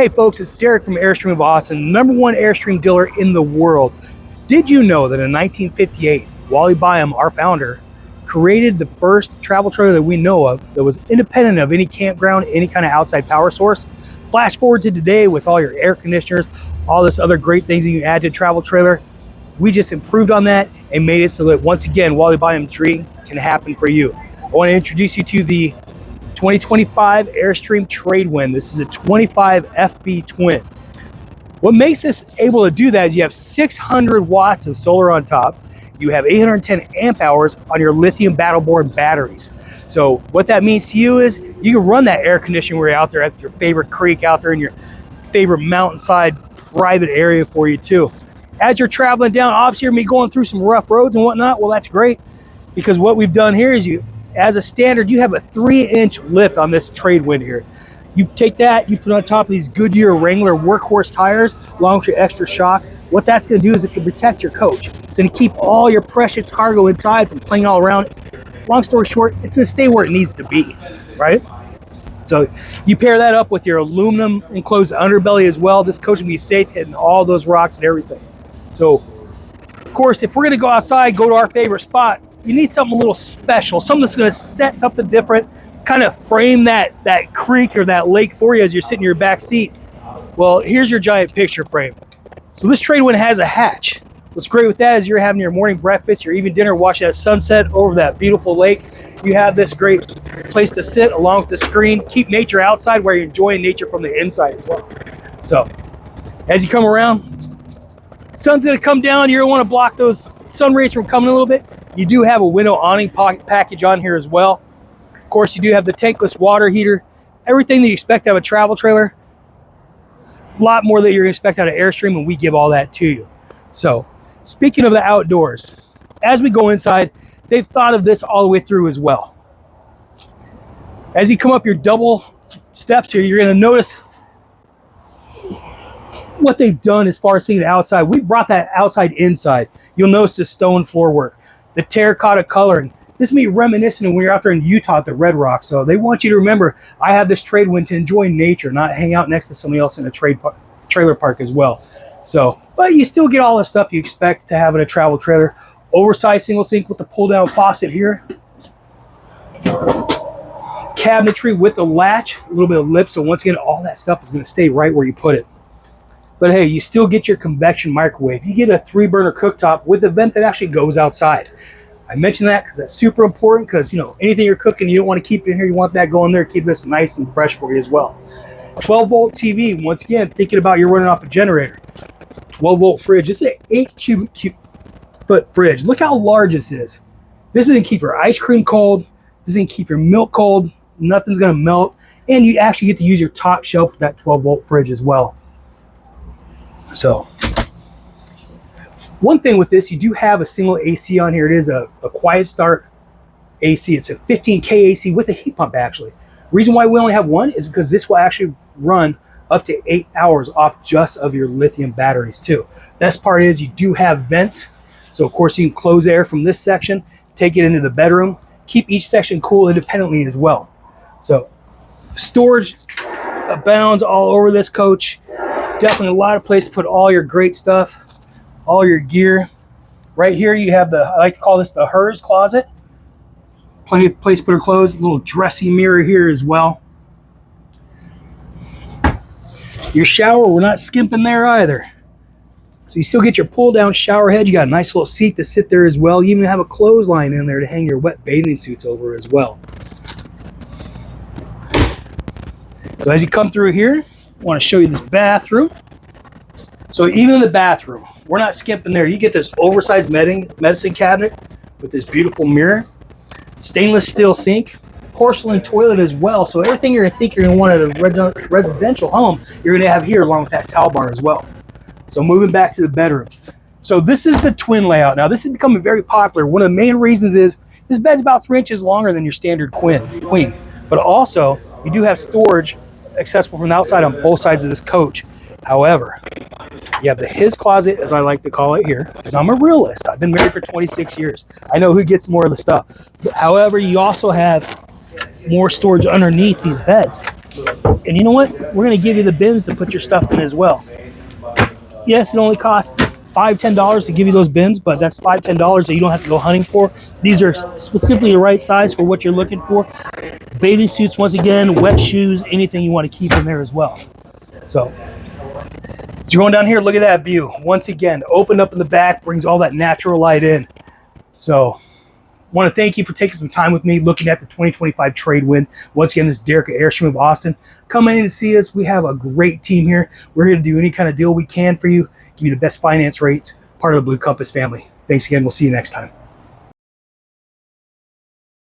Hey folks, it's Derek from Airstream of Austin, #1 Airstream dealer in the world. Did you know that in 1958, Wally Byam, our founder, created the first travel trailer that we know of that was independent of any campground, any kind of outside power source? Flash forward to today with all your air conditioners, all this other great things that you add to a travel trailer. We just improved on that and made it so that once again, Wally Byam's dream can happen for you. I want to introduce you to the 2025 Airstream Trade-Wind. This is a 25 FB twin. What makes this able to do that is you have 600 watts of solar on top. You have 810 amp hours on your lithium battle-born batteries. So what that means to you is you can run that air conditioning where you're out there at your favorite creek, out there in your favorite mountainside private area for you too. As you're traveling down, obviously you're going to be going through some rough roads and whatnot. Well, that's great, because what we've done here is as a standard, you have a 3-inch lift on this Trade-Wind here. You take that, you put on top of these Goodyear Wrangler workhorse tires, along with your extra shock. What that's going to do is it can protect your coach. It's going to keep all your precious cargo inside from playing all around it. Long story short, it's going to stay where it needs to be, right? So you pair that up with your aluminum enclosed underbelly as well. This coach will be safe hitting all those rocks and everything. So, of course, if we're going to go outside, go to our favorite spot, you need something a little special, something that's going to set something different, kind of frame that creek or that lake for you as you're sitting in your back seat. Well, here's your giant picture frame. So this Trade-Wind has a hatch. What's great with that is you're having your morning breakfast, your evening dinner, watching that sunset over that beautiful lake. You have this great place to sit along with the screen. Keep nature outside while you're enjoying nature from the inside as well. So as you come around, sun's going to come down. You're going to want to block those sun rays from coming a little bit. You do have a window awning package on here as well. Of course, you do have the tankless water heater. Everything that you expect out of a travel trailer. A lot more that you're going to expect out of Airstream, and we give all that to you. So, speaking of the outdoors, as we go inside, they've thought of this all the way through as well. As you come up your double steps here, you're going to notice what they've done as far as seeing the outside. We brought that outside inside. You'll notice the stone floor work, the terracotta coloring. This may be reminiscent of when you're out there in Utah at the Red Rock. So they want you to remember, I have this Trade-Wind to enjoy nature, not hang out next to somebody else in a trailer park as well. So, but you still get all the stuff you expect to have in a travel trailer. Oversized single sink with the pull-down faucet here. Cabinetry with the latch, a little bit of lip. So once again, all that stuff is going to stay right where you put it. But hey, you still get your convection microwave. You get a 3-burner cooktop with a vent that actually goes outside. I mention that because that's super important, because, you know, anything you're cooking, you don't want to keep it in here. You want that going there, keep this nice and fresh for you as well. 12-volt TV, once again, thinking about you're running off a generator. 12-volt fridge. This is an 8 cubic foot fridge. Look how large this is. This is going to keep your ice cream cold. This is going to keep your milk cold. Nothing's going to melt. And you actually get to use your top shelf with that 12-volt fridge as well. So, one thing with this, you do have a single AC on here. It is a quiet start AC. It's a 15K AC with a heat pump, actually. Reason why we only have one is because this will actually run up to 8 hours off just of your lithium batteries too. Best part is you do have vents. So of course you can close air from this section, take it into the bedroom, keep each section cool independently as well. So storage abounds all over this coach. Definitely a lot of place to put all your great stuff, all your gear. Right here you have I like to call this the hers closet. Plenty of place to put her clothes. A little dressing mirror here as well. Your shower, we're not skimping there either. So you still get your pull down shower head. You got a nice little seat to sit there as well. You even have a clothesline in there to hang your wet bathing suits over as well. So as you come through here, I want to show you this bathroom. So even in the bathroom, we're not skimping there. You get this oversized medicine cabinet with this beautiful mirror, stainless steel sink, porcelain toilet as well. So everything you're going to think you're going to want at a residential home, you're going to have here along with that towel bar as well. So moving back to the bedroom. So this is the twin layout. Now this is becoming very popular. One of the main reasons is this bed's about 3 inches longer than your standard queen. But also you do have storage accessible from the outside on both sides of this coach. However, you have the his closet, as I like to call it here, because I'm a realist. I've been married for 26 years. I know who gets more of the stuff. However, you also have more storage underneath these beds. And you know what? We're going to give you the bins to put your stuff in as well. Yes, it only costs $5–10 to give you those bins, but that's $5–10 that you don't have to go hunting for. These are specifically the right size for what you're looking for. Bathing suits, once again, wet shoes, anything you want to keep in there as well. So you're going down here, look at that view. Once again, opened up in the back, brings all that natural light in. So want to thank you for taking some time with me looking at the 2025 trade wind. Once again, this is Derek at Airstream of Austin. Come in and see us. We have a great team here. We're here to do any kind of deal we can for you, give you the best finance rates, part of the Blue Compass family. Thanks again. We'll see you next time.